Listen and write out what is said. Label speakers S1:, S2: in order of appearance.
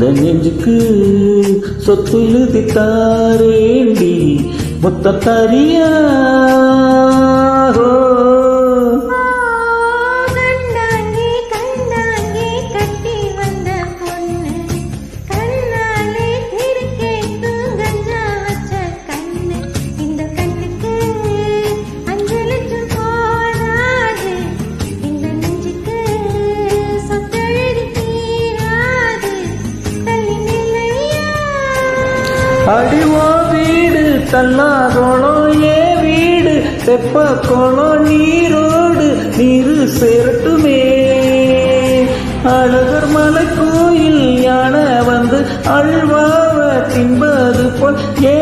S1: அந்த நெஞ்சுக்கு சொத்து எழுதி தாரேண்டி மொத்த தரியா அடிவோ வீடு தன்னாகோளம் ஏ வீடு தெப்ப கோளம் நீரோடு நீரு சேரட்டுமே அழகர் மலை கோயில் யானை வந்து அழ்வாவ தின்பது போல் ஏ